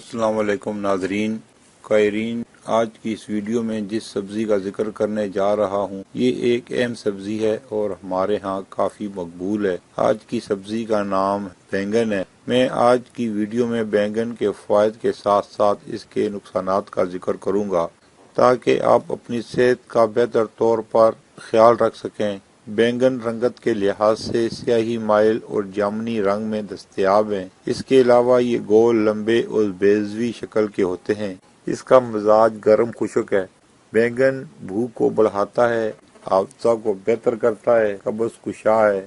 السلام علیکم ناظرین قائرین، آج کی اس ویڈیو میں جس سبزی کا ذکر کرنے جا رہا ہوں یہ ایک اہم سبزی ہے اور ہمارے ہاں کافی مقبول ہے۔ آج کی سبزی کا نام بینگن ہے۔ میں آج کی ویڈیو میں بینگن کے فوائد کے ساتھ ساتھ اس کے نقصانات کا ذکر کروں گا تاکہ آپ اپنی صحت کا بہتر طور پر خیال رکھ سکیں۔ بینگن رنگت کے لحاظ سے سیاہی مائل اور جامنی رنگ میں دستیاب ہیں۔ اس کے علاوہ یہ گول، لمبے اور بیضوی شکل کے ہوتے ہیں۔ اس کا مزاج گرم خشک ہے۔ بینگن بھوک کو بڑھاتا ہے، حافظہ کو بہتر کرتا ہے، قبض کشا ہے،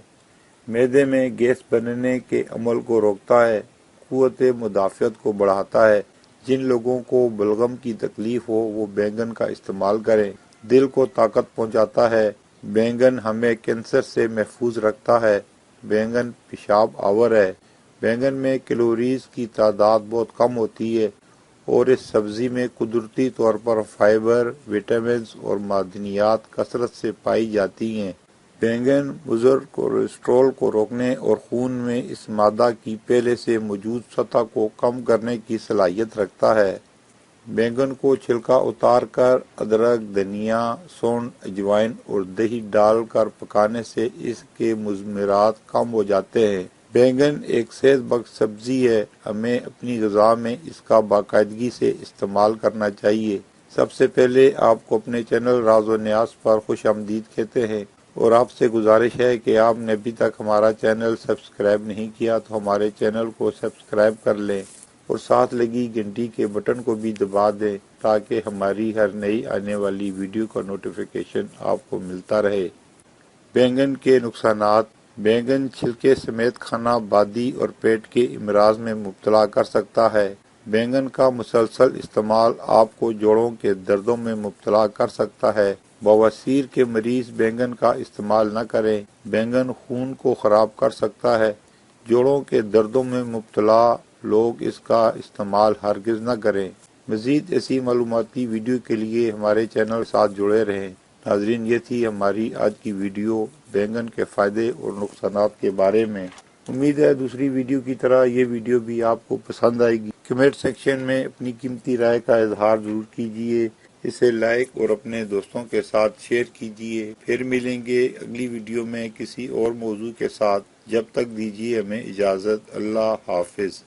معدے میں گیس بننے کے عمل کو روکتا ہے، قوت مدافعت کو بڑھاتا ہے۔ جن لوگوں کو بلغم کی تکلیف ہو وہ بینگن کا استعمال کریں۔ دل کو طاقت پہنچاتا ہے۔ بینگن ہمیں کینسر سے محفوظ رکھتا ہے۔ بینگن پیشاب آور ہے۔ بینگن میں کیلوریز کی تعداد بہت کم ہوتی ہے اور اس سبزی میں قدرتی طور پر فائبر، وٹامنز اور معدنیات کثرت سے پائی جاتی ہیں۔ بینگن بزرگ کولیسٹرول کو روکنے اور خون میں اس مادہ کی پہلے سے موجود سطح کو کم کرنے کی صلاحیت رکھتا ہے۔ بینگن کو چھلکا اتار کر ادرک، دھنیا، سونڈ، اجوائن اور دہی ڈال کر پکانے سے اس کے مضمرات کم ہو جاتے ہیں۔ بینگن ایک صحت بخش سبزی ہے۔ ہمیں اپنی غذا میں اس کا باقاعدگی سے استعمال کرنا چاہیے۔ سب سے پہلے آپ کو اپنے چینل راز و نیاز پر خوش آمدید کہتے ہیں اور آپ سے گزارش ہے کہ آپ نے ابھی تک ہمارا چینل سبسکرائب نہیں کیا تو ہمارے چینل کو سبسکرائب کر لیں اور ساتھ لگی گھنٹی کے بٹن کو بھی دبا دیں تاکہ ہماری ہر نئی آنے والی ویڈیو کا نوٹیفیکیشن آپ کو ملتا رہے۔ بینگن کے نقصانات۔ بینگن چھلکے سمیت کھانا بادی اور پیٹ کے امراض میں مبتلا کر سکتا ہے۔ بینگن کا مسلسل استعمال آپ کو جوڑوں کے دردوں میں مبتلا کر سکتا ہے۔ بواسیر کے مریض بینگن کا استعمال نہ کریں۔ بینگن خون کو خراب کر سکتا ہے۔ جوڑوں کے دردوں میں مبتلا لوگ اس کا استعمال ہرگز نہ کریں۔ مزید ایسی معلوماتی ویڈیو کے لیے ہمارے چینل کے ساتھ جڑے رہیں۔ ناظرین، یہ تھی ہماری آج کی ویڈیو بینگن کے فائدے اور نقصانات کے بارے میں۔ امید ہے دوسری ویڈیو کی طرح یہ ویڈیو بھی آپ کو پسند آئے گی۔ کمنٹ سیکشن میں اپنی قیمتی رائے کا اظہار ضرور کیجیے۔ اسے لائک اور اپنے دوستوں کے ساتھ شیئر کیجیے۔ پھر ملیں گے اگلی ویڈیو میں کسی اور موضوع کے ساتھ۔ جب تک دیجیے ہمیں اجازت۔ اللہ حافظ۔